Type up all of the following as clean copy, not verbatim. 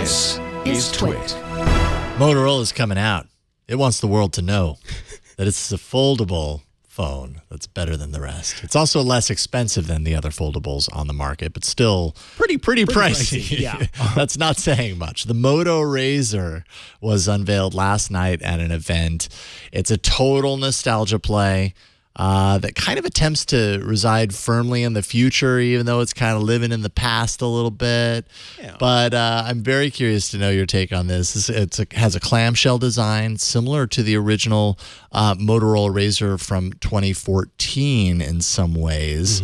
This is Twit. Motorola's coming out. It wants the world to know that it's a foldable phone that's better than the rest. It's also less expensive than the other foldables on the market, but still pretty pricey. Yeah. That's not saying much. The Moto RAZR was unveiled last night at an event. It's a total nostalgia play that kind of attempts to reside firmly in the future, even though it's kind of living in the past a little bit. Yeah. But I'm very curious to know your take on this. It has a clamshell design similar to the original Motorola RAZR from 2014 in some ways.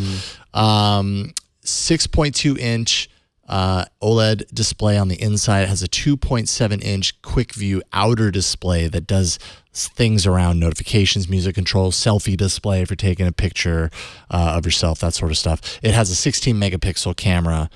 6.2-inch OLED display on the inside. It has a 2.7-inch quick view outer display that does things around notifications, music control, selfie display if you're taking a picture of yourself, that sort of stuff. It has a 16-megapixel camera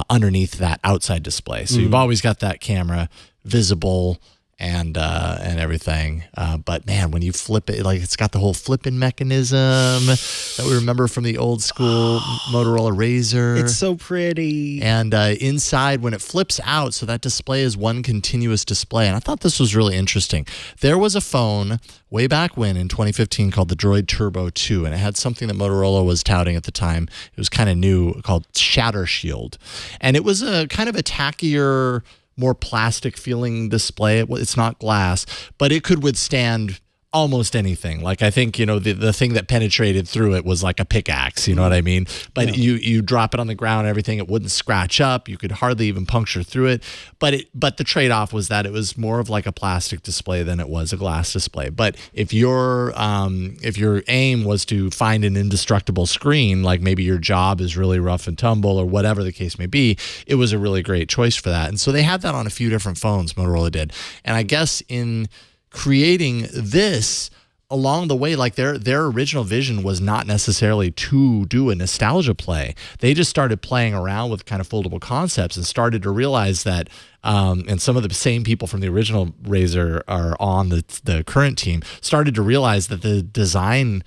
underneath that outside display. So you've always got that camera visible and everything. But man, when you flip it, like it's got the whole flipping mechanism that we remember from the old school Motorola RAZR. It's so pretty. And inside, when it flips out, so that display is one continuous display. And I thought this was really interesting. There was a phone way back when in 2015 called the Droid Turbo 2, and it had something that Motorola was touting at the time. It was kind of new, called Shatter Shield. And it was a kind of a tackier, more plastic feeling display. It's not glass, but it could withstand almost anything. Like I think, the thing that penetrated through it was like a pickaxe, you know what I mean? But you drop it on the ground and everything, it wouldn't scratch up. You could hardly even puncture through it. But the trade-off was that it was more of like a plastic display than it was a glass display. But if your aim was to find an indestructible screen, like maybe your job is really rough and tumble or whatever the case may be, it was a really great choice for that. And so they had that on a few different phones, Motorola did. And I guess in creating this along the way, like their original vision was not necessarily to do a nostalgia play. They just started playing around with kind of foldable concepts and started to realize that, and some of the same people from the original RAZR are on the current team, started to realize that the design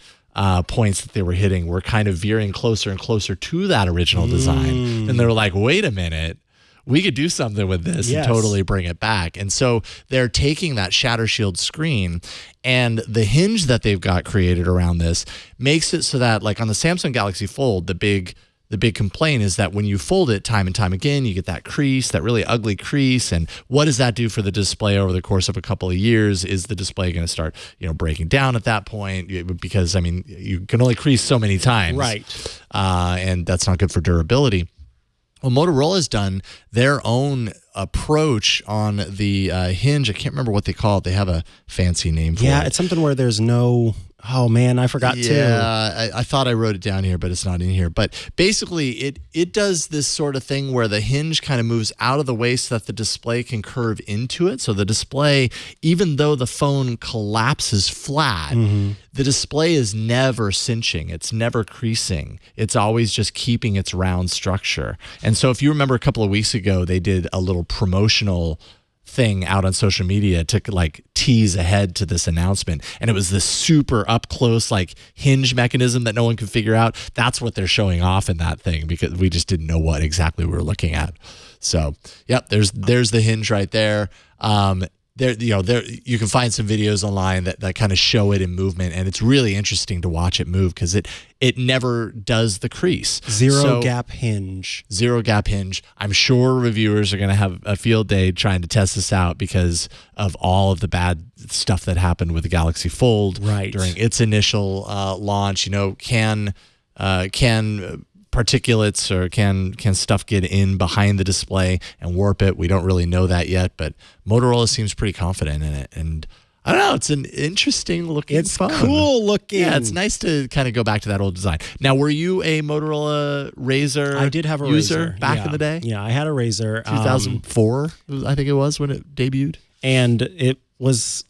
points that they were hitting were kind of veering closer and closer to that original design. And they were like, wait a minute, we could do something with this and totally bring it back. And so they're taking that Shatter Shield screen, and the hinge that they've got created around this makes it so that, like on the Samsung Galaxy Fold, the big complaint is that when you fold it time and time again, you get that crease, that really ugly crease. And what does that do for the display over the course of a couple of years? Is the display going to start, breaking down at that point? Because, I mean, you can only crease so many times. Right. And that's not good for durability. Well, Motorola's done their own approach on the hinge. I can't remember what they call it. They have a fancy name for it. Yeah, it's something where there's no... Oh, man, I forgot too. Yeah, I thought I wrote it down here, but it's not in here. But basically, it does this sort of thing where the hinge kind of moves out of the way so that the display can curve into it. So the display, even though the phone collapses flat, the display is never cinching. It's never creasing. It's always just keeping its round structure. And so if you remember a couple of weeks ago, they did a little promotional thing out on social media to like tease ahead to this announcement, and it was this super up close like hinge mechanism that no one could figure out. That's what they're showing off in that thing, because we just didn't know what exactly we were looking at. So yep, there's the hinge right there. There you can find some videos online that kind of show it in movement, and it's really interesting to watch it move because it never does the crease. Zero gap hinge. I'm sure reviewers are going to have a field day trying to test this out because of all of the bad stuff that happened with the Galaxy Fold during its initial launch. Can particulates or can stuff get in behind the display and warp it? We don't really know that yet, but Motorola seems pretty confident in it. And I don't know, it's an interesting looking phone. It's cool looking. Yeah, it's nice to kind of go back to that old design. Now, were you a Motorola RAZR I did have a user RAZR back in the day? Yeah, I had a RAZR. 2004, I think it was when it debuted. And it was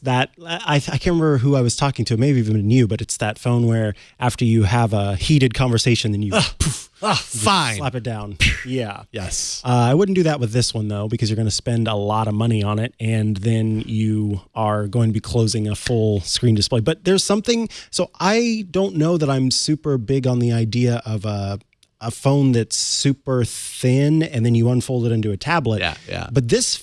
that, I can't remember who I was talking to, maybe even you, but it's that phone where after you have a heated conversation, then you fine, slap it down. Yeah. Yes. I wouldn't do that with this one, though, because you're going to spend a lot of money on it, and then you are going to be closing a full screen display. But there's something, so I don't know that I'm super big on the idea of a a phone that's super thin and then you unfold it into a tablet. Yeah. But this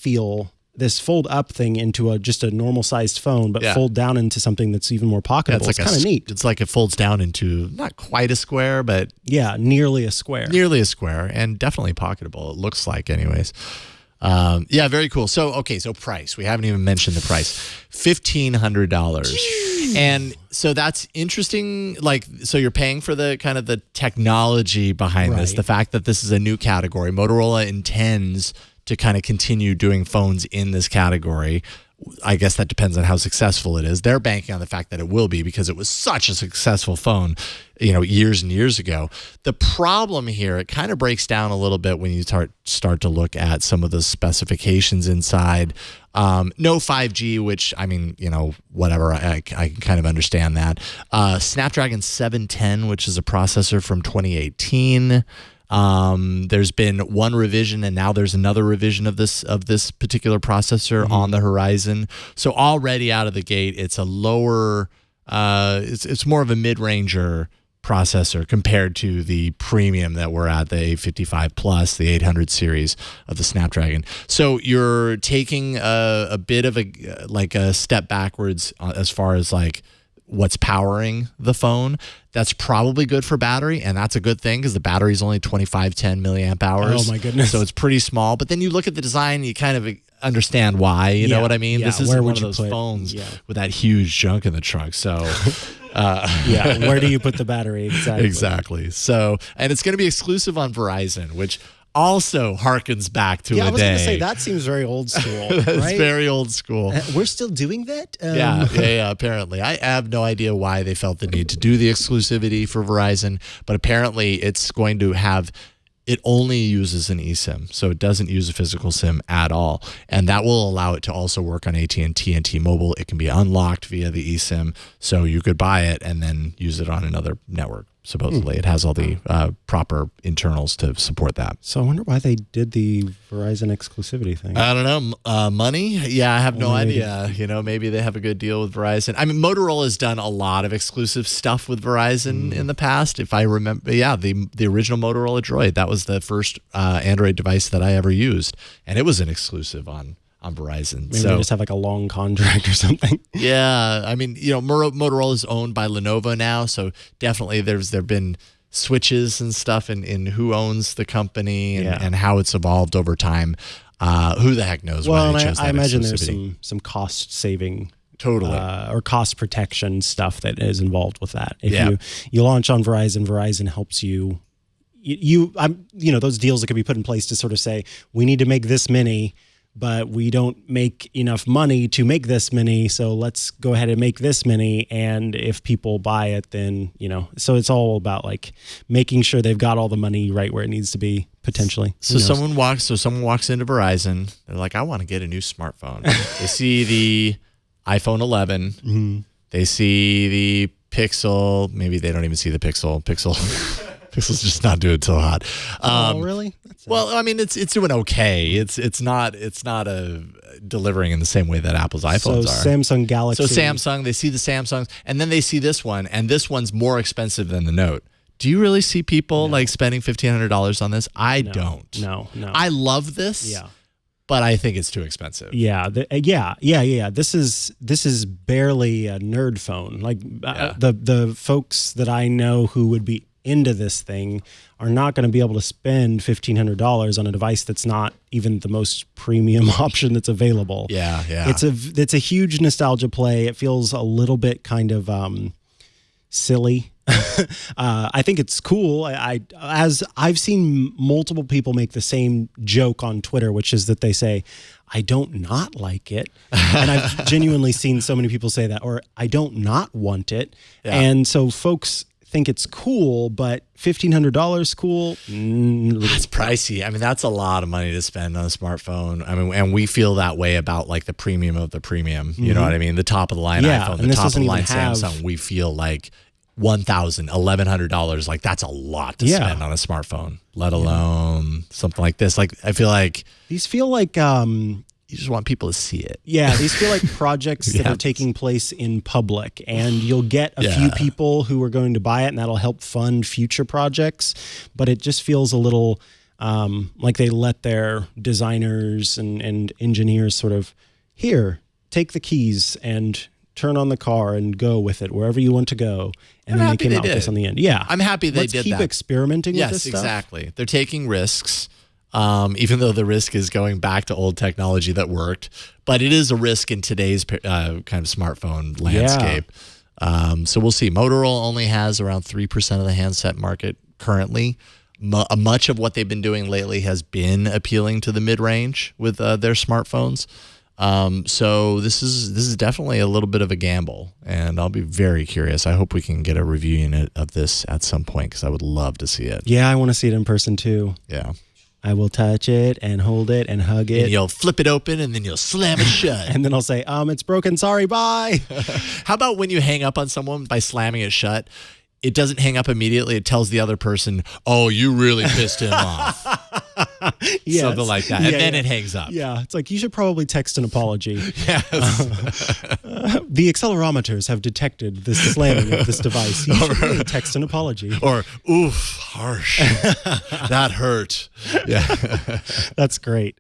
fold up thing into just a normal sized phone, but fold down into something that's even more pocketable. It's kind of neat. It's like it folds down into not quite a square, but nearly a square. Nearly a square, and definitely pocketable. It looks like, anyways. Very cool. So price. We haven't even mentioned the price. $1,500. And so that's interesting. Like, so you're paying for the kind of the technology behind this, the fact that this is a new category. Motorola intends to kind of continue doing phones in this category. I guess that depends on how successful it is. They're banking on the fact that it will be because it was such a successful phone, years and years ago. The problem here, it kind of breaks down a little bit when you start to look at some of the specifications inside. No 5G, which, I mean, whatever, I can kind of understand that. Snapdragon 710, which is a processor from 2018. There's been one revision, and now there's another revision of this particular processor on the horizon. So already out of the gate, it's a lower, it's more of a mid-ranger processor compared to the premium that we're at, the 855 Plus, the 800 series of the Snapdragon. So you're taking a bit of a step backwards as far as like what's powering the phone. That's probably good for battery, and that's a good thing because the battery is only 2510 milliamp hours. Oh my goodness. So it's pretty small, but then you look at the design, you kind of understand why, you know what I mean? This isn't one of those phones with that huge junk in the trunk. So where do you put the battery? Exactly. So, and it's going to be exclusive on Verizon, which also harkens back to a day. I was going to say, that seems very old school. It's very old school. We're still doing that? Yeah, apparently. I have no idea why they felt the need to do the exclusivity for Verizon, but apparently it's going to have, it only uses an eSIM, so it doesn't use a physical SIM at all, and that will allow it to also work on AT&T and T-Mobile. It can be unlocked via the eSIM, so you could buy it and then use it on another network. Supposedly, it has all the proper internals to support that. So I wonder why they did the Verizon exclusivity thing. I don't know. Money? Yeah, I have no idea. Maybe they have a good deal with Verizon. I mean, Motorola has done a lot of exclusive stuff with Verizon in the past. If I remember, the original Motorola Droid, that was the first Android device that I ever used, and it was an exclusive on Verizon. Maybe they just have like a long contract or something. Yeah, I mean, Motorola is owned by Lenovo now, so definitely there've been switches and stuff in who owns the company and how it's evolved over time. Who the heck knows why they chose that I imagine there's exclusivity. some cost saving or cost protection stuff that is involved with that. If you launch on Verizon helps you. Those deals that could be put in place to sort of say, we need to make this many, but we don't make enough money to make this many, so let's go ahead and make this many, and if people buy it, then, so it's all about like making sure they've got all the money right where it needs to be, potentially. So someone walks into Verizon, they're like, I want to get a new smartphone. They see the iPhone 11, they see the Pixel, maybe they don't even see the Pixel's just not doing so hot. Really? Well, I mean, it's doing okay. It's not delivering in the same way that Apple's iPhones are. Samsung Galaxy. So Samsung, they see the Samsungs, and then they see this one, and this one's more expensive than the Note. Do you really see people like spending $1,500 on this? I don't. No. I love this. Yeah. But I think it's too expensive. Yeah. This is barely a nerd phone. Like the folks that I know who would be into this thing are not going to be able to spend $1,500 on a device that's not even the most premium option that's available. Yeah. It's a huge nostalgia play. It feels a little bit kind of silly. I think it's cool. As I've seen multiple people make the same joke on Twitter, which is that they say, I don't not like it. And I've genuinely seen so many people say that, or I don't not want it. Yeah. And so folks think it's cool, but $1,500 cool? It's pricey. I mean, that's a lot of money to spend on a smartphone. I mean, and we feel that way about like the premium of the premium. You know what I mean? The top of the line iPhone, the top of the line Samsung. We feel like $1,000, $1,100. Like that's a lot to spend on a smartphone, let alone something like this. Like I feel like these feel like You just want people to see it. Yeah, these feel like projects that are taking place in public, and you'll get a few people who are going to buy it, and that'll help fund future projects. But it just feels a little like they let their designers and engineers sort of, here, take the keys and turn on the car and go with it wherever you want to go. And then they came out with this on the end. Yeah. I'm happy they did that. Let's keep experimenting with this stuff. Yes, exactly. They're taking risks. Even though the risk is going back to old technology that worked, but it is a risk in today's kind of smartphone landscape. So we'll see. Motorola only has around 3% of the handset market currently. Much of what they've been doing lately has been appealing to the mid-range with their smartphones. So this is definitely a little bit of a gamble, and I'll be very curious. I hope we can get a review unit of this at some point because I would love to see it. Yeah, I want to see it in person too. Yeah. I will touch it and hold it and hug it. And you'll flip it open and then you'll slam it shut. And then I'll say, it's broken. Sorry, bye. How about when you hang up on someone by slamming it shut, it doesn't hang up immediately. It tells the other person, oh, you really pissed him off. Yes. Something like that. And then it hangs up. Yeah. It's like, you should probably text an apology. Yes. The accelerometers have detected the slamming of this device. You should really text an apology. Or, oof, harsh. That hurt. Yeah. That's great.